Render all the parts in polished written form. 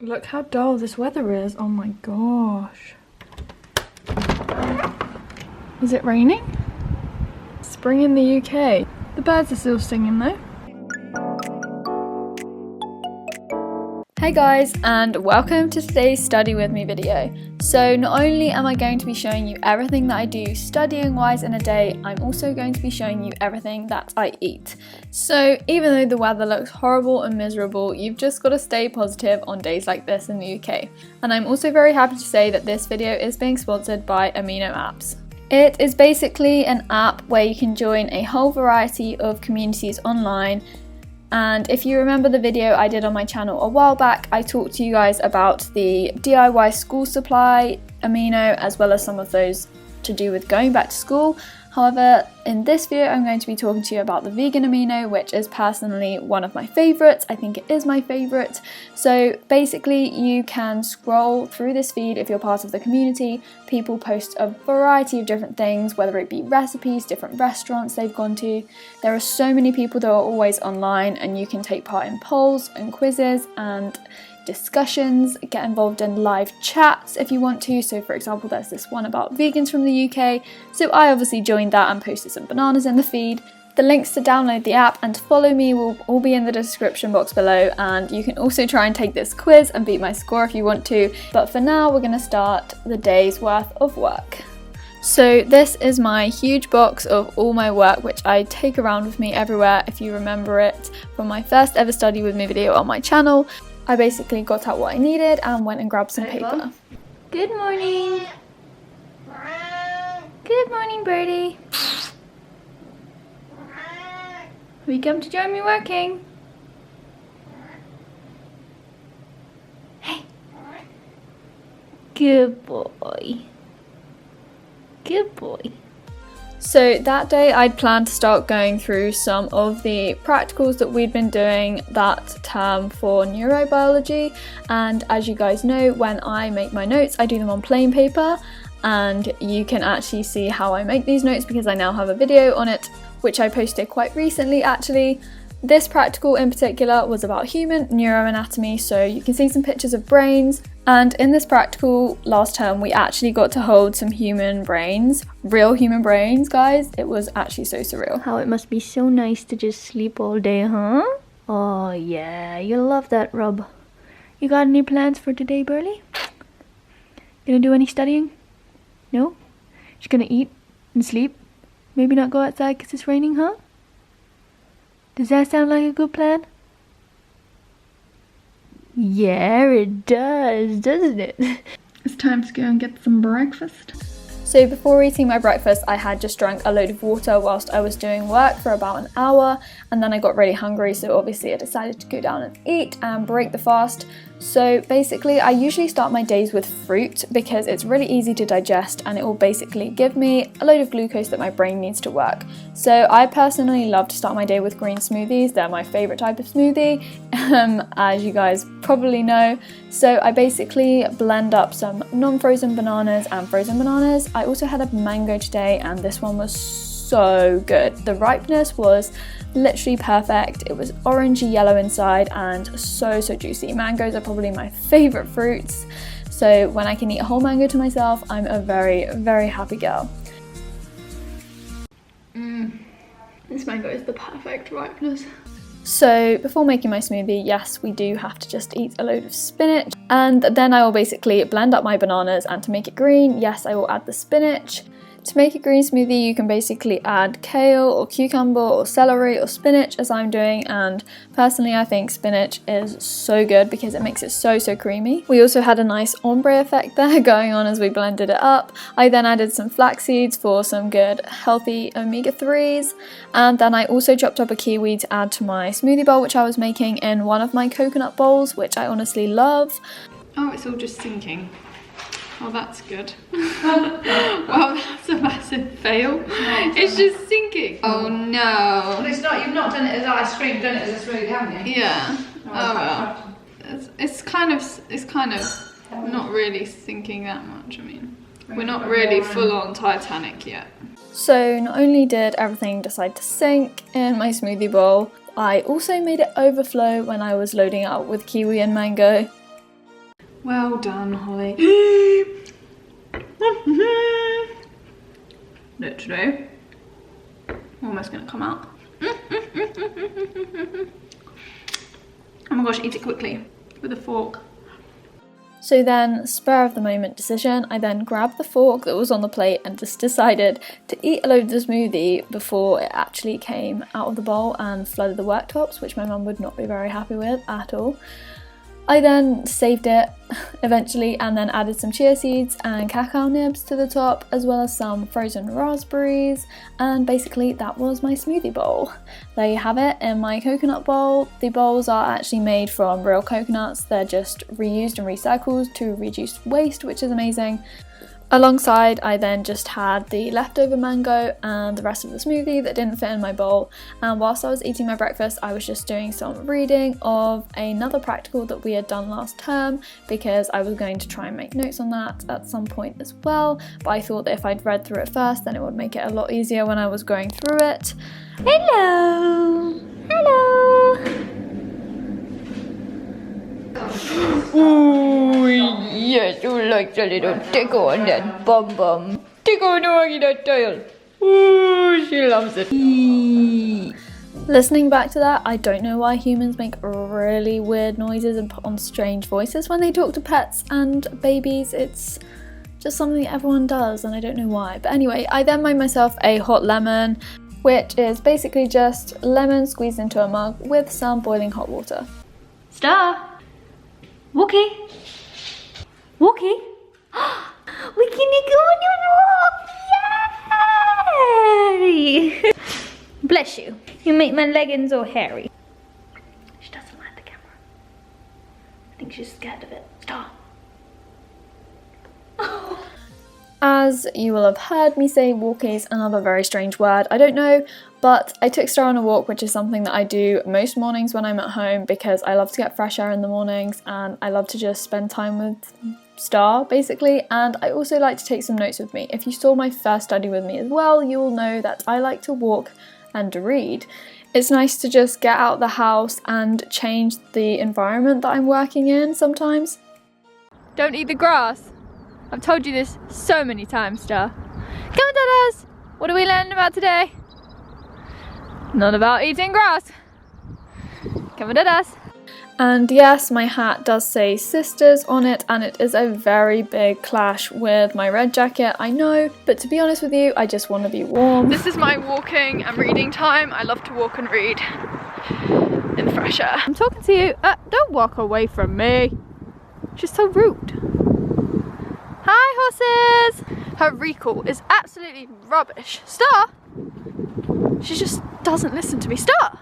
Look how dull this weather is. Oh my gosh. Is it raining? Spring in the UK. The birds are still singing though. Hey guys, and welcome to today's Study With Me video. So not only am I going to be showing you everything that I do studying wise in a day, I'm also going to be showing you everything that I eat. So even though the weather looks horrible and miserable, you've just got to stay positive on days like this in the UK. And I'm also very happy to say that this video is being sponsored by Amino Apps. It is basically an app where you can join a whole variety of communities online. And if you remember the video I did on my channel a while back, I talked to you guys about the DIY school supply amino, as well as some of those to do with going back to school. However, in this video I'm going to be talking to you about the vegan amino, which is personally one of my favourites. I think it is my favourite. So basically you can scroll through this feed if you're part of the community. People post a variety of different things, whether it be recipes, different restaurants they've gone to. There are so many people that are always online, and you can take part in polls and quizzes and discussions, get involved in live chats if you want to. So for example, there's this one about vegans from the UK, so I obviously joined that and posted some bananas in the feed. The links to download the app and to follow me will all be in the description box below, and you can also try and take this quiz and beat my score if you want to. But for now, we're going to start the day's worth of work. So this is my huge box of all my work, which I take around with me everywhere. If you remember it from my first ever Study With Me video on my channel, I basically got out what I needed and went and grabbed some paper. Good morning. Good morning, birdie. Have you come to join me working? Hey. Good boy. Good boy. So that day I'd planned to start going through some of the practicals that we'd been doing that term for neurobiology, and as you guys know, when I make my notes I do them on plain paper, and you can actually see how I make these notes because I now have a video on it, which I posted quite recently actually. This practical in particular was about human neuroanatomy, so you can see some pictures of brains. And in this practical last term, we actually got to hold some human brains, real human brains, guys. It was actually so surreal. How it must be so nice to just sleep all day, huh? Oh yeah, you'll love that, Rob. You got any plans for today, Burley? Gonna do any studying? No? Just gonna eat and sleep? Maybe not go outside because it's raining, huh? Does that sound like a good plan? Yeah, it does, doesn't it? It's time to go and get some breakfast. So before eating my breakfast, I had just drank a load of water whilst I was doing work for about an hour, and then I got really hungry, so obviously I decided to go down and eat and break the fast. So basically I usually start my days with fruit because it's really easy to digest and it will basically give me a load of glucose that my brain needs to work. So I personally love to start my day with green smoothies. They're my favourite type of smoothie, as you guys probably know. So I basically blend up some non-frozen bananas and frozen bananas. I also had a mango today, and this one was so good. The ripeness was literally perfect. It was orangey yellow inside and so juicy. Mangoes are probably my favourite fruits, so when I can eat a whole mango to myself, I'm a very happy girl. This mango is the perfect ripeness. So before making my smoothie, yes, we do have to just eat a load of spinach, and then I will basically blend up my bananas, and to make it green, yes, I will add the spinach. To make a green smoothie, you can basically add kale or cucumber or celery or spinach, as I'm doing, and personally I think spinach is so good because it makes it so creamy. We also had a nice ombre effect there going on as we blended it up. I then added some flax seeds for some good healthy omega-3s, and then I also chopped up a kiwi to add to my smoothie bowl, which I was making in one of my coconut bowls, which I honestly love. Oh, it's all just sinking. Oh, that's good. Well, that's a massive fail. It's just sinking. Oh no. Well, it's not. You've not done it as ice cream. Done it as a smoothie, haven't you? Yeah. Oh well. It's kind of not really sinking that much. I mean, we're not really full on Titanic yet. So not only did everything decide to sink in my smoothie bowl, I also made it overflow when I was loading it up with kiwi and mango. Well done, Holly. Literally. Almost gonna come out. Oh my gosh, eat it quickly with a fork. So then, spur of the moment decision, I then grabbed the fork that was on the plate and just decided to eat a load of the smoothie before it actually came out of the bowl and flooded the worktops, which my mum would not be very happy with at all. I then saved it eventually and then added some chia seeds and cacao nibs to the top, as well as some frozen raspberries, and basically that was my smoothie bowl. There you have it in my coconut bowl. The bowls are actually made from real coconuts. They're just reused and recycled to reduce waste, which is amazing. Alongside, I then just had the leftover mango and the rest of the smoothie that didn't fit in my bowl, and whilst I was eating my breakfast I was just doing some reading of another practical that we had done last term, because I was going to try and make notes on that at some point as well, but I thought that if I'd read through it first then it would make it a lot easier when I was going through it. Hello! Hello! Ooh, yes, who likes a little tickle on that bum bum? Tickle on that tail. Ooh, she loves it. Listening back to that, I don't know why humans make really weird noises and put on strange voices when they talk to pets and babies. It's just something that everyone does and I don't know why. But anyway, I then made myself a hot lemon, which is basically just lemon squeezed into a mug with some boiling hot water. Star! Wookie! Wookie! We're gonna go on a walk! Yay! Bless you. You make my leggings all hairy. She doesn't like the camera. I think she's scared of it. Stop. As you will have heard me say, walk is another very strange word. I don't know, but I took Star on a walk, which is something that I do most mornings when I'm at home because I love to get fresh air in the mornings and I love to just spend time with Star, basically. And I also like to take some notes with me. If you saw my first study with me as well, you will know that I like to walk and read. It's nice to just get out of the house and change the environment that I'm working in sometimes. Don't eat the grass. I've told you this so many times, Star. Come on, Dadas! What are we learning about today? Not about eating grass. Come on, Dadas! And yes, my hat does say sisters on it, and it is a very big clash with my red jacket, I know, but to be honest with you, I just want to be warm. This is my walking and reading time. I love to walk and read in the fresh air. I'm talking to you. Don't walk away from me. She's so rude. Hi, horses! Her recall is absolutely rubbish. Star! She just doesn't listen to me. Star!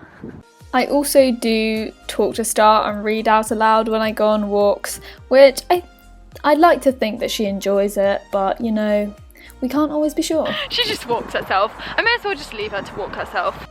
I also do talk to Star and read out aloud when I go on walks, which I'd like to think that she enjoys it, but you know, we can't always be sure. She just walks herself. I may as well just leave her to walk herself.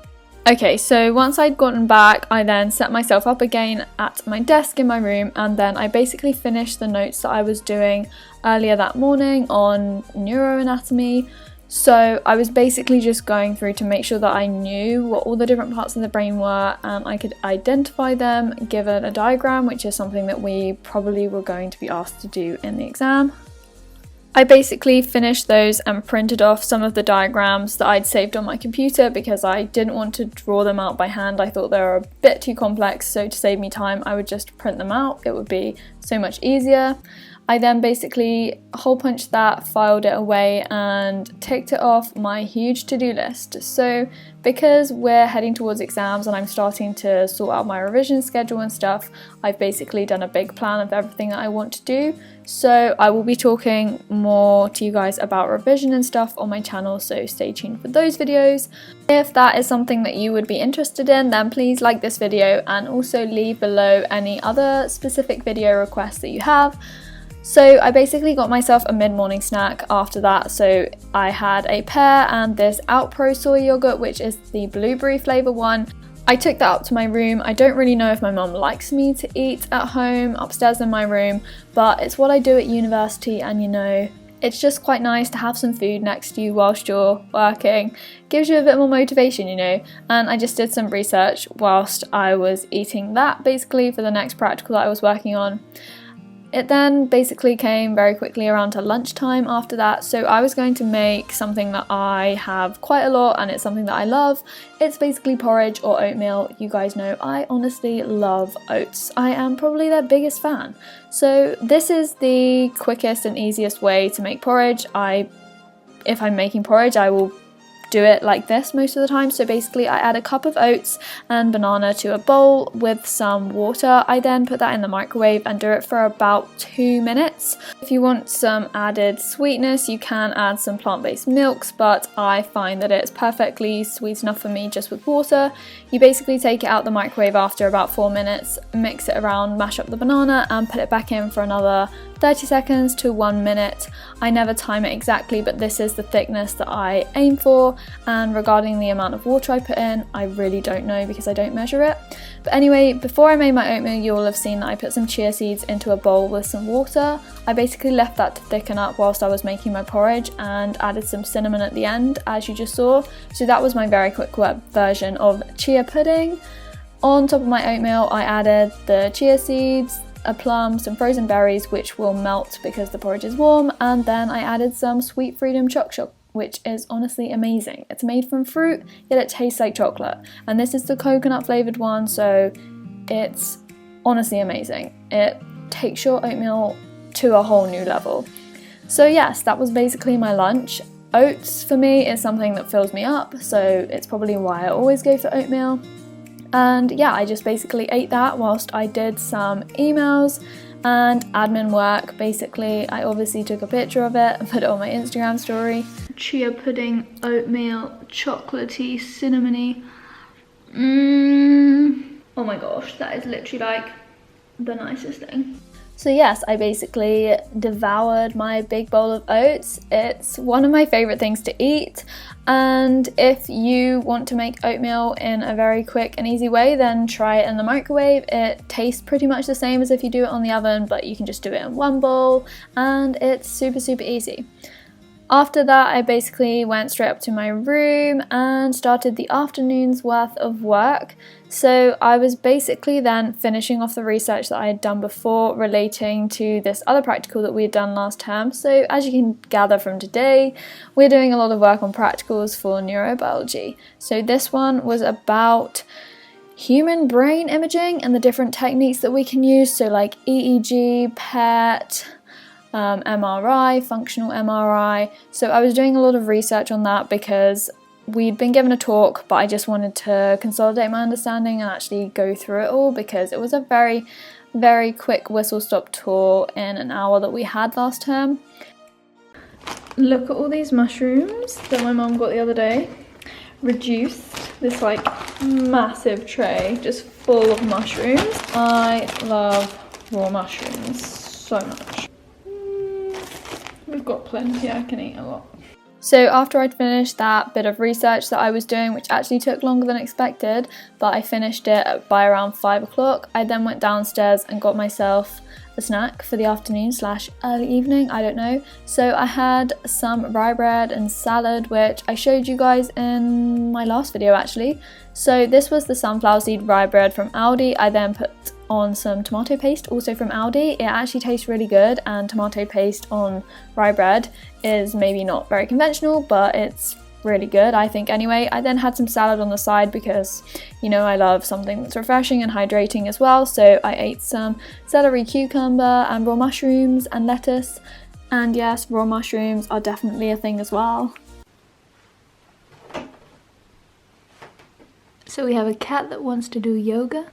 Okay, so once I'd gotten back, I then set myself up again at my desk in my room, and then I basically finished the notes that I was doing earlier that morning on neuroanatomy. So I was basically just going through to make sure that I knew what all the different parts of the brain were and I could identify them given a diagram, which is something that we probably were going to be asked to do in the exam. I basically finished those and printed off some of the diagrams that I'd saved on my computer because I didn't want to draw them out by hand. I thought they were a bit too complex, so to save me time I would just print them out. It would be so much easier. I then basically hole punched that, filed it away and ticked it off my huge to-do list. So because we're heading towards exams and I'm starting to sort out my revision schedule and stuff, I've basically done a big plan of everything that I want to do. So I will be talking more to you guys about revision and stuff on my channel, so stay tuned for those videos. If that is something that you would be interested in, then please like this video and also leave below any other specific video requests that you have. So I basically got myself a mid-morning snack after that. So I had a pear and this Outpro soy yogurt, which is the blueberry flavour one. I took that up to my room. I don't really know if my mum likes me to eat at home upstairs in my room, but it's what I do at university, and you know, it's just quite nice to have some food next to you whilst you're working. Gives you a bit more motivation, you know. And I just did some research whilst I was eating that basically for the next practical that I was working on. It then basically came very quickly around to lunchtime after that, so I was going to make something that I have quite a lot and it's something that I love. It's basically porridge or oatmeal. You guys know I honestly love oats. I am probably their biggest fan. So this is the quickest and easiest way to make porridge. If I'm making porridge, I will do it like this most of the time. So basically I add a cup of oats and banana to a bowl with some water. I then put that in the microwave and do it for about 2 minutes. If you want some added sweetness, you can add some plant-based milks, but I find that it's perfectly sweet enough for me just with water. You basically take it out the microwave after about 4 minutes, mix it around, mash up the banana and put it back in for another 30 seconds to 1 minute. I never time it exactly, but this is the thickness that I aim for. And regarding the amount of water I put in, I really don't know because I don't measure it. But anyway, before I made my oatmeal, you will have seen that I put some chia seeds into a bowl with some water. I basically left that to thicken up whilst I was making my porridge and added some cinnamon at the end, as you just saw. So that was my very quick version of chia pudding. On top of my oatmeal, I added the chia seeds, a plum, some frozen berries which will melt because the porridge is warm, and then I added some Sweet Freedom chocolate, which is honestly amazing. It's made from fruit, yet it tastes like chocolate. And this is the coconut flavoured one, so it's honestly amazing. It takes your oatmeal to a whole new level. So yes, that was basically my lunch. Oats for me is something that fills me up, so it's probably why I always go for oatmeal. And yeah, I just basically ate that whilst I did some emails and admin work. Basically, I obviously took a picture of it and put it on my Instagram story. Chia pudding, oatmeal, chocolatey, cinnamony. Oh my gosh, that is literally like the nicest thing. So yes, I basically devoured my big bowl of oats. It's one of my favourite things to eat, and if you want to make oatmeal in a very quick and easy way, then try it in the microwave. It tastes pretty much the same as if you do it on the oven, but you can just do it in one bowl and it's super easy. After that, I basically went straight up to my room and started the afternoon's worth of work. So I was basically then finishing off the research that I had done before relating to this other practical that we had done last term. So as you can gather from today, we're doing a lot of work on practicals for neurobiology. So this one was about human brain imaging and the different techniques that we can use. So like EEG, PET, MRI, functional MRI. So I was doing a lot of research on that because we'd been given a talk, but I just wanted to consolidate my understanding and actually go through it all because it was a very quick whistle-stop tour in an hour that we had last term. Look at all these mushrooms that my mum got the other day. Reduced, this like massive tray just full of mushrooms. I love raw mushrooms so much. We've got plenty, I can eat a lot. So after I'd finished that bit of research that I was doing, which actually took longer than expected, but I finished it by around 5 o'clock, I then went downstairs and got myself a snack for the afternoon / early evening, I don't know. So I had some rye bread and salad, which I showed you guys in my last video actually. So this was the sunflower seed rye bread from Aldi. I then put on some tomato paste, also from Aldi. It actually tastes really good, and tomato paste on rye bread is maybe not very conventional, but it's really good, I think anyway. I then had some salad on the side because, you know, I love something that's refreshing and hydrating as well. So I ate some celery, cucumber and raw mushrooms and lettuce. And yes, raw mushrooms are definitely a thing as well. So we have a cat that wants to do yoga.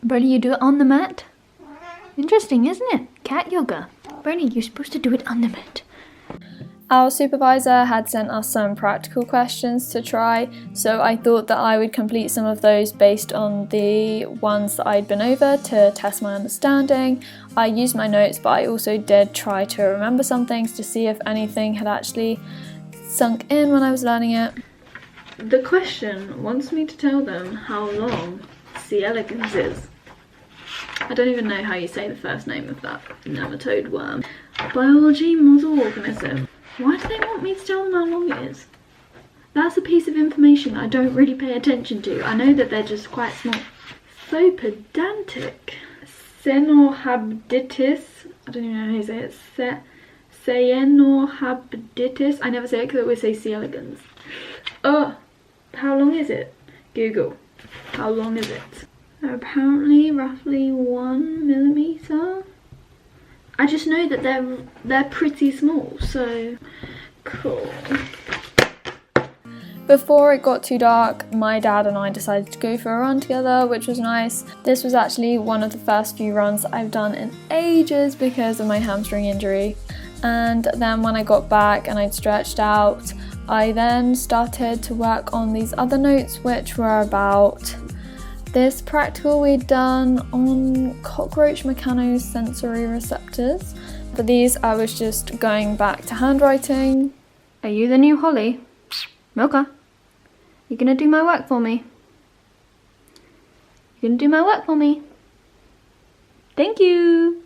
Bernie, you do it on the mat? Interesting, isn't it? Cat yoga. Bernie, you're supposed to do it on the mat. Our supervisor had sent us some practical questions to try, so I thought that I would complete some of those based on the ones that I'd been over to test my understanding. I used my notes, but I also did try to remember some things to see if anything had actually sunk in when I was learning it. The question wants me to tell them how long C. elegans is. I don't even know how you say the first name of that nematode worm. Biology model organism. Why do they want me to tell them how long it is? That's a piece of information I don't really pay attention to. I know that they're just quite small. so pedantic. Xenohabditis. I don't even know how you say it. Xenohabditis. I never say it because I always say C. elegans. Oh, how long is it? Google. How long is it? Apparently roughly 1 millimeter. I just know that they're pretty small, so cool. Before it got too dark, my dad and I decided to go for a run together, which was nice. This was actually one of the first few runs that I've done in ages because of my hamstring injury. And then when I got back and I'd stretched out, I then started to work on these other notes, which were about this practical we'd done on cockroach mechanosensory receptors. For these, I was just going back to handwriting. Are you the new Holly? Milka, you gonna do my work for me? You gonna do my work for me? Thank you!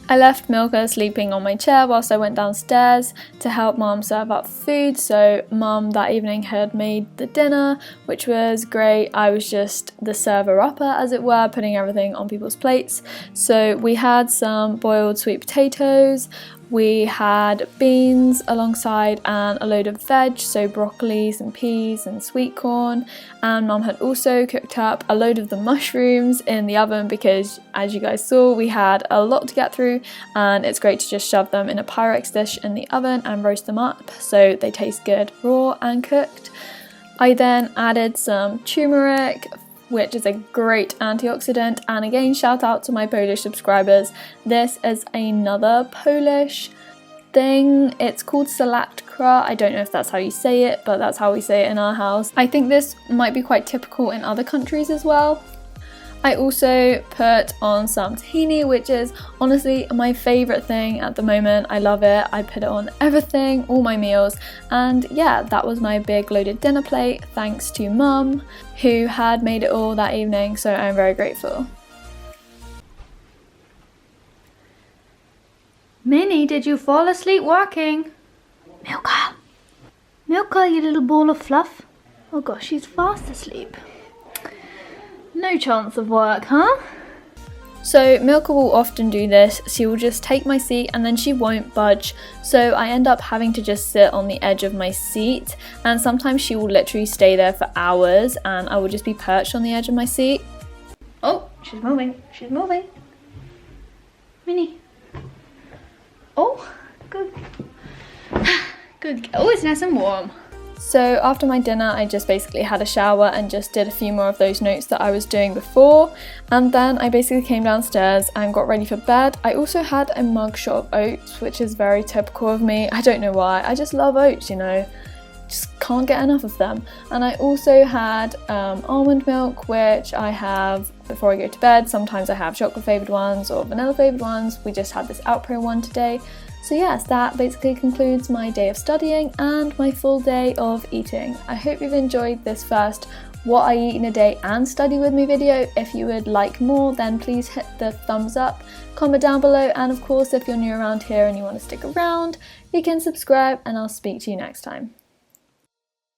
I left Milka sleeping on my chair whilst I went downstairs to help Mum serve up food. So Mum that evening had made the dinner, which was great. I was just the server-upper, as it were, putting everything on people's plates. So we had some boiled sweet potatoes, we had beans alongside and a load of veg, so broccoli, some peas and sweet corn, and Mum had also cooked up a load of the mushrooms in the oven because, as you guys saw, we had a lot to get through and it's great to just shove them in a Pyrex dish in the oven and roast them up so they taste good raw and cooked. I then added some turmeric, which is a great antioxidant, and again shout out to my Polish subscribers. This is another Polish thing. It's called salatkra. I don't know if that's how you say it, but that's how we say it in our house. I think this might be quite typical in other countries as well. I also put on some tahini, which is honestly my favourite thing at the moment. I love it. I put it on everything, all my meals, and yeah, that was my big loaded dinner plate, thanks to Mum, who had made it all that evening, so I'm very grateful. Minnie, did you fall asleep working? Milka! Milka, you little ball of fluff. Oh gosh, she's fast asleep. No chance of work, huh? So Milka will often do this. She will just take my seat and then she won't budge. So I end up having to just sit on the edge of my seat, and sometimes she will literally stay there for hours and I will just be perched on the edge of my seat. Oh, she's moving. She's moving. Minnie. Oh, good. Good. Oh, it's nice and warm. So after my dinner, I just basically had a shower and just did a few more of those notes that I was doing before. And then I basically came downstairs and got ready for bed. I also had a mug shot of oats, which is very typical of me. I don't know why. I just love oats, you know. Just can't get enough of them. And I also had almond milk, which I have before I go to bed. Sometimes I have chocolate flavoured ones or vanilla flavoured ones. We just had this Outpro one today. So yes, that basically concludes my day of studying and my full day of eating. I hope you've enjoyed this first what I eat in a day and study with me video. If you would like more, then please hit the thumbs up, comment down below, and of course if you're new around here and you want to stick around, you can subscribe, and I'll speak to you next time.